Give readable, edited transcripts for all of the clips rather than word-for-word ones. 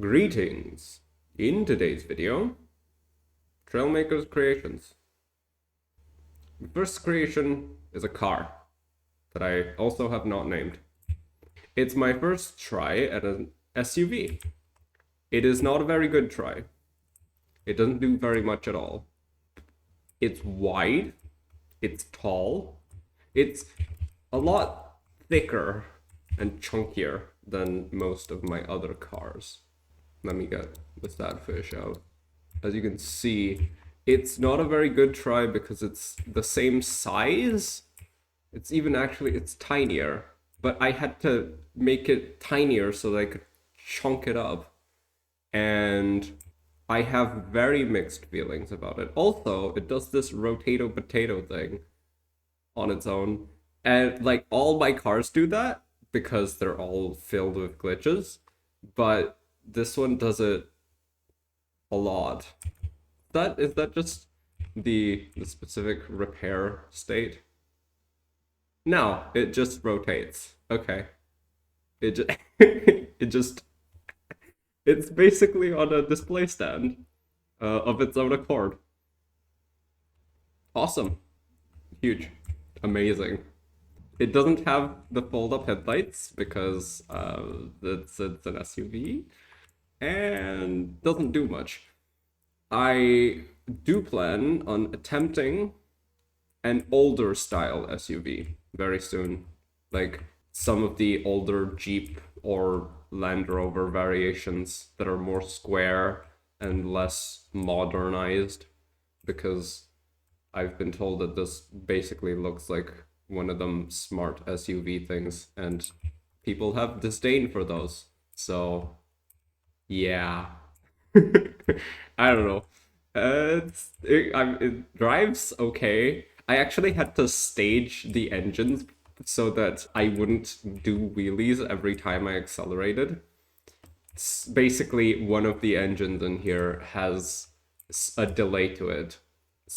Greetings! In today's video, Trailmakers creations. The first creation is a car that I also have not named. It's my first try at an SUV. It is not a very good try. It doesn't do very much at all. It's wide, it's tall, it's a lot thicker and chunkier than most of my other cars. Let me get the sad fish out. As you can see, it's not a very good try because it's the same size. It's tinier, but I had to make it tinier so that I could chunk it up. And I have very mixed feelings about it. Also, it does this rotato potato thing on its own. And like all my cars do that because they're all filled with glitches. But this one does it a lot. Is that just the specific repair state? No, it just rotates. Okay. It just it's basically on a display stand of its own accord. Awesome. Huge. Amazing. It doesn't have the fold-up headlights because it's an SUV and doesn't do much. I do plan on attempting an older style SUV very soon, like some of the older Jeep or Land Rover variations that are more square and less modernized, because I've been told that this basically looks like one of them smart SUV things, and people have disdain for those. So, yeah. I don't know. It drives okay. I actually had to stage the engines so that I wouldn't do wheelies every time I accelerated. Basically, one of the engines in here has a delay to it.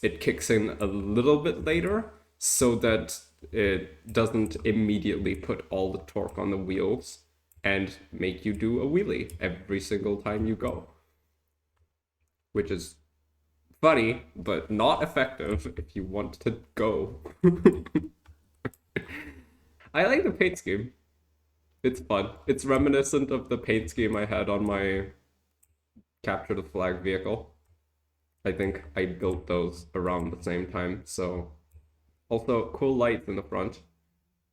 It kicks in a little bit later so that it doesn't immediately put all the torque on the wheels and make you do a wheelie every single time you go. Which is funny, but not effective if you want to go. I like the paint scheme. It's fun. It's reminiscent of the paint scheme I had on my capture the flag vehicle. I think I built those around the same time, so... Also, cool lights in the front.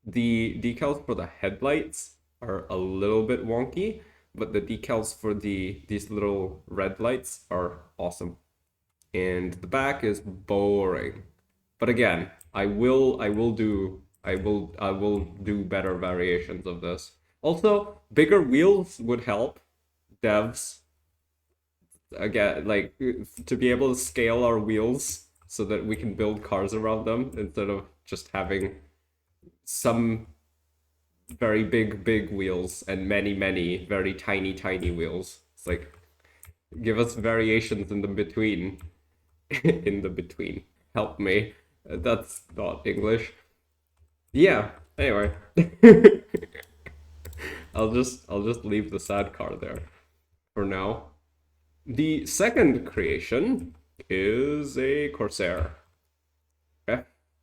The decals for the headlights are a little bit wonky, but the decals for these little red lights are awesome. And the back is boring. But again, I will do better variations of this. Also, bigger wheels would help devs, again, like, to be able to scale our wheels so that we can build cars around them instead of just having some very big wheels and many very tiny wheels. It's like, give us variations in the between. In the between. Help me. That's not English. Yeah, anyway. I'll just leave the sad car there for now. The second creation is a corsair.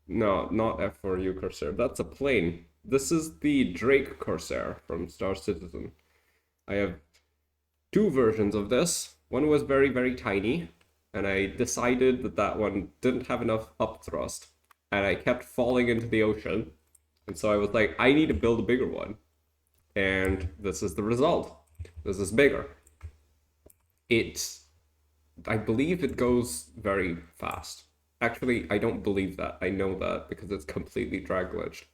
No, not F4U corsair. That's a plane. This is the Drake corsair from Star Citizen. I have two versions of this. One was very tiny, and I decided that one didn't have enough upthrust, and I kept falling into the ocean. And so I was like, I need to build a bigger one. And this is the result. This is bigger. I believe it goes very fast. Actually, I don't believe that. I know that because it's completely drag glitched.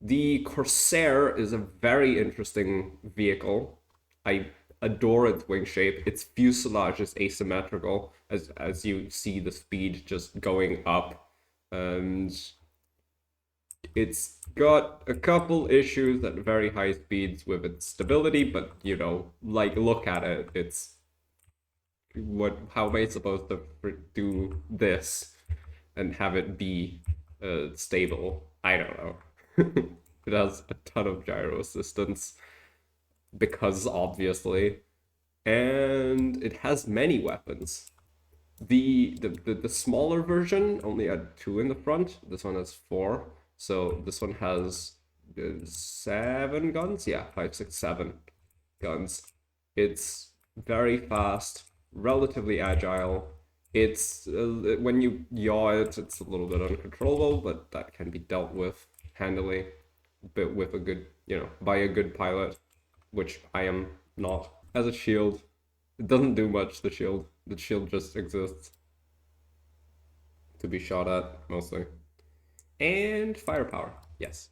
The Corsair is a very interesting vehicle. I adore its wing shape. Its fuselage is asymmetrical, as you see the speed just going up. And it's got a couple issues at very high speeds with its stability, but like, look at it. It's how am I supposed to do this and have it be stable? I don't know. It has a ton of gyro assistance because obviously, and it has many weapons. The smaller version only had 2 in the front. This one has 4. So this one has 7 guns. Yeah, 5, 6, 7 guns. It's very fast, relatively agile. It's when you yaw it, it's a little bit uncontrollable, but that can be dealt with handily, but with a good, by a good pilot, which I am not. As a shield, it doesn't do much. The shield just exists to be shot at mostly, and firepower. Yes,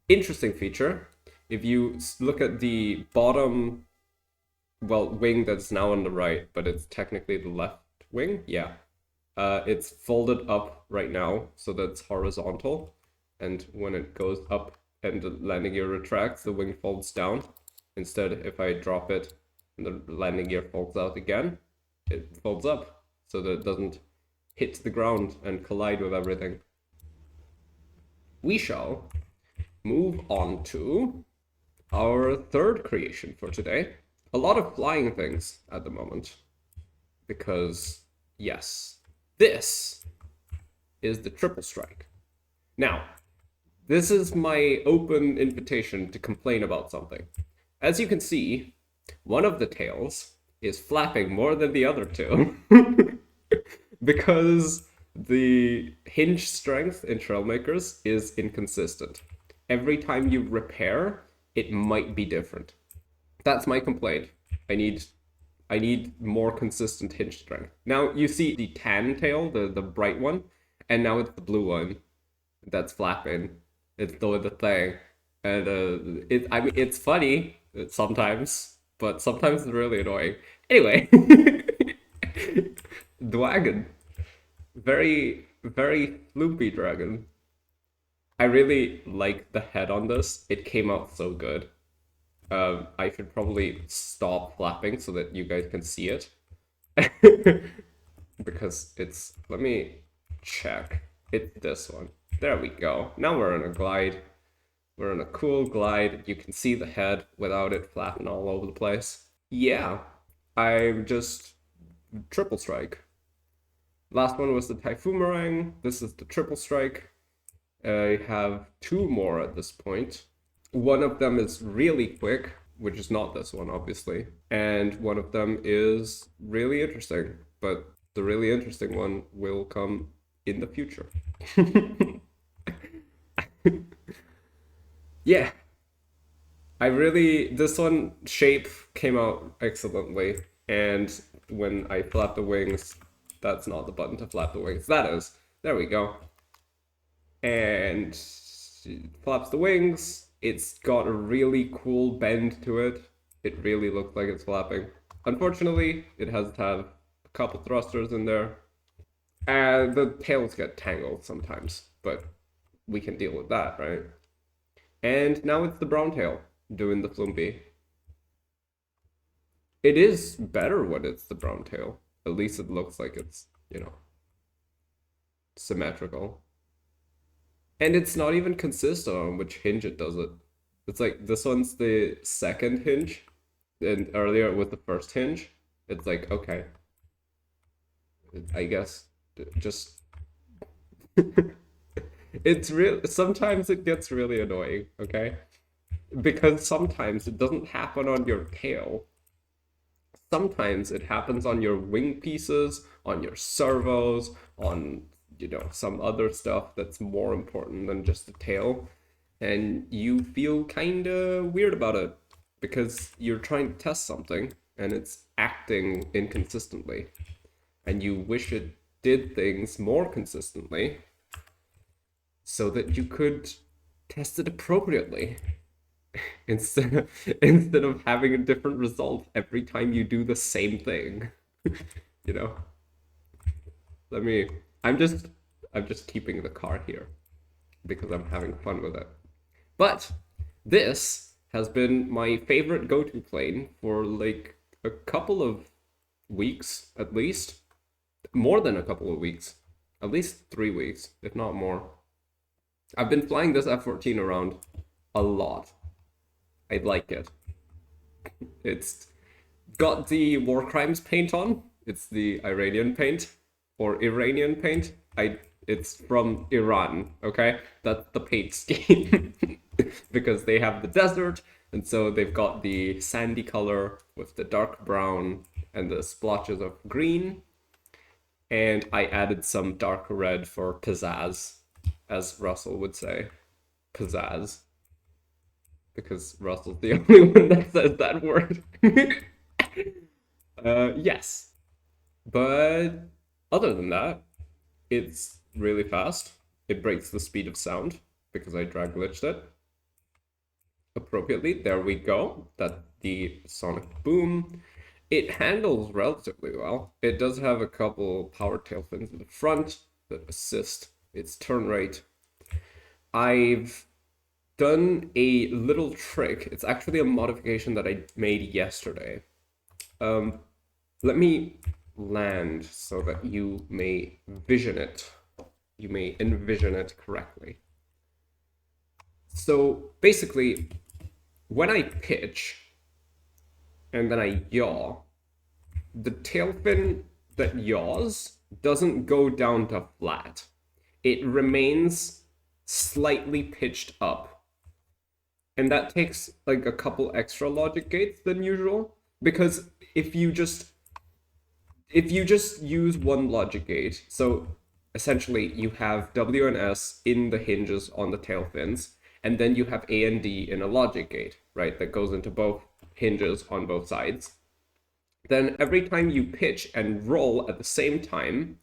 interesting feature. If you look at the bottom, well, wing that's now on the right, but it's technically the left wing. Yeah, it's folded up right now, so that's horizontal. And when it goes up and the landing gear retracts, the wing folds down. Instead, if I drop it and the landing gear folds out again, it folds up so that it doesn't hit the ground and collide with everything. We shall move on to our third creation for today. A lot of flying things at the moment, because yes, this is the triple strike. Now, this is my open invitation to complain about something. As you can see, one of the tails is flapping more than the other two because the hinge strength in Trailmakers is inconsistent. Every time you repair, it might be different. That's my complaint. I need more consistent hinge strength. Now you see the tan tail, the bright one, and now it's the blue one that's flapping. It's doing the thing, and it's funny sometimes, but sometimes it's really annoying. Anyway, dragon, very floopy dragon. I really like the head on this. It came out so good. I should probably stop flapping so that you guys can see it. Because let me check. It's this one. There we go. Now we're in a glide. We're in a cool glide. You can see the head without it flapping all over the place. Yeah, I'm just triple strike. Last one was the Typhoomerang. This is the triple strike. I have 2 more at this point. One of them is really quick, which is not this one, obviously. And one of them is really interesting, but the really interesting one will come in the future. Yeah. This one shape came out excellently. And when I flap the wings, that's not the button to flap the wings. That is. There we go. And it flaps the wings. It's got a really cool bend to it. It really looks like it's flapping. Unfortunately, it has to have a couple thrusters in there. The tails get tangled sometimes, but we can deal with that, right? And now it's the brown tail doing the flumpy. It is better when it's the brown tail. At least it looks like it's, symmetrical. And it's not even consistent on which hinge it does it. It's like this one's the second hinge, and earlier it was the first hinge. It's like, okay, I guess just it's real. Sometimes it gets really annoying, okay? Because sometimes it doesn't happen on your tail. Sometimes it happens on your wing pieces, on your servos, on some other stuff that's more important than just the tail, and you feel kind of weird about it because you're trying to test something and it's acting inconsistently, and you wish it did things more consistently so that you could test it appropriately instead of having a different result every time you do the same thing. I'm just keeping the car here because I'm having fun with it. But this has been my favorite go-to plane for like a couple of weeks at least. More than a couple of weeks. At least 3 weeks, if not more. I've been flying this F-14 around a lot. I like it. got the War Crimes paint on. It's the Iranian paint or Iranian paint. It's from Iran, okay? That's the paint scheme. Because they have the desert, and so they've got the sandy color with the dark brown and the splotches of green. And I added some dark red for pizzazz, as Russell would say. Pizzazz. Because Russell's the only one that says that word. Yes. But other than that, it's really fast. It breaks the speed of sound because I drag glitched it appropriately. There we go. That's the sonic boom. It handles relatively well. It does have a couple power tail fins in the front that assist its turn rate. I've done a little trick. It's actually a modification that I made yesterday. Let me land so that you may vision it. You may envision it correctly. So basically, when I pitch and then I yaw, the tail fin that yaws doesn't go down to flat. It remains slightly pitched up. And that takes like a couple extra logic gates than usual, because if you just use one logic gate, so essentially you have W and S in the hinges on the tail fins, and then you have A and D in a logic gate, right, that goes into both hinges on both sides. Then every time you pitch and roll at the same time,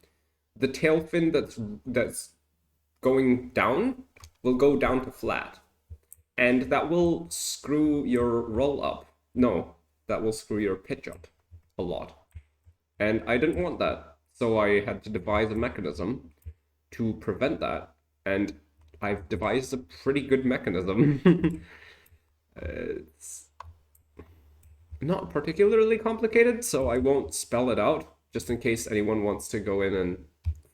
the tail fin that's going down will go down to flat. And that will screw your roll up. No, that will screw your pitch up a lot. And I didn't want that. So I had to devise a mechanism to prevent that. And I've devised a pretty good mechanism. It's not particularly complicated, so I won't spell it out, just in case anyone wants to go in and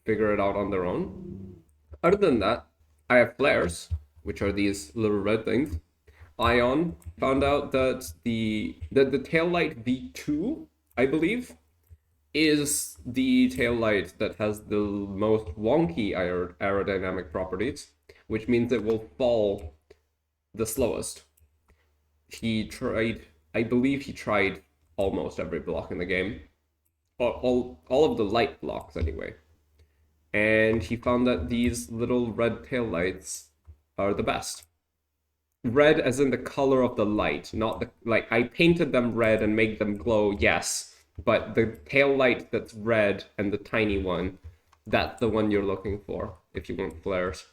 figure it out on their own. Other than that, I have flares, which are these little red things. Ion found out that the taillight V2, I believe, is the taillight that has the most wonky aerodynamic properties, which means it will fall the slowest. I believe he tried almost every block in the game. All of the light blocks, anyway. And he found that these little red taillights are the best. Red as in the color of the light, not the, like, I painted them red and made them glow, yes, but the tail light that's red and the tiny one, that's the one you're looking for if you want flares.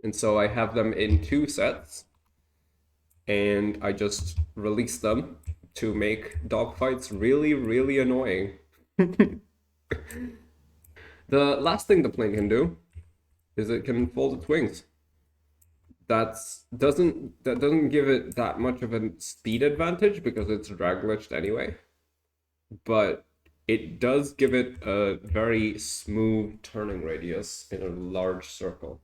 And so I have them in 2 sets, and I just release them to make dogfights really, really annoying. The last thing the plane can do is it can fold its wings. That doesn't give it that much of a speed advantage because it's drag glitched anyway. But it does give it a very smooth turning radius in a large circle,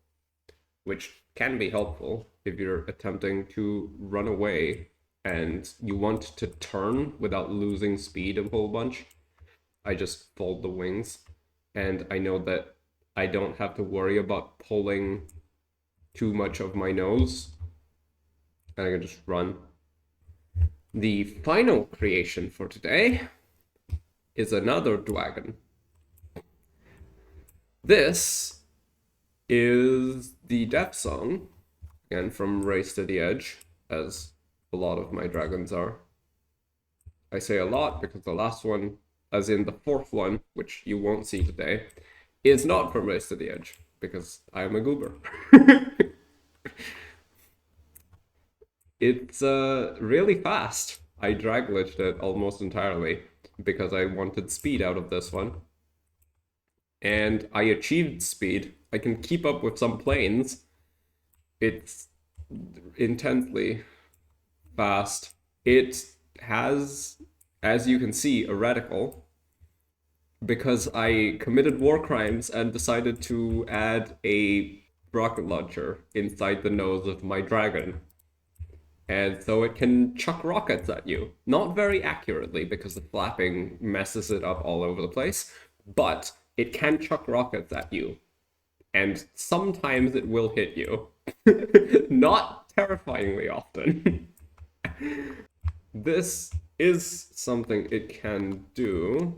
which can be helpful if you're attempting to run away and you want to turn without losing speed a whole bunch. I just fold the wings, and I know that I don't have to worry about pulling too much of my nose, and I can just run. The final creation for today is another dragon. This is the deathsong, again from Race to the Edge, as a lot of my dragons are. I say a lot because the last one, as in the 4th one, which you won't see today, is not from Race to the Edge, because I am a goober. It's really fast. I drag glitched it almost entirely because I wanted speed out of this one. And I achieved speed. I can keep up with some planes. It's intensely fast. It has, as you can see, a reticle, because I committed war crimes and decided to add a rocket launcher inside the nose of my dragon. And so it can chuck rockets at you. Not very accurately because the flapping messes it up all over the place, but it can chuck rockets at you. And sometimes it will hit you. Not terrifyingly often. This is something it can do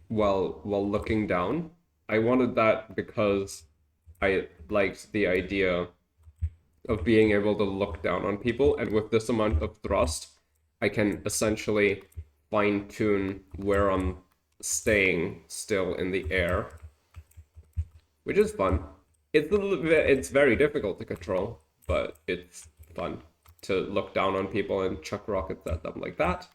while looking down. I wanted that because I liked the idea of being able to look down on people, and with this amount of thrust, I can essentially fine-tune where I'm staying still in the air, which is fun. It's very difficult to control, but it's fun to look down on people and chuck rockets at them like that.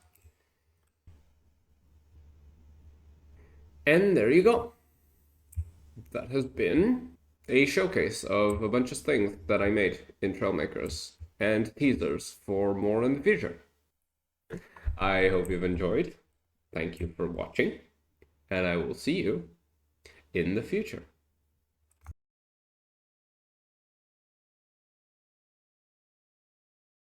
And there you go. That has been a showcase of a bunch of things that I made in Trailmakers and teasers for more in the future. I hope you've enjoyed. Thank you for watching, and I will see you in the future.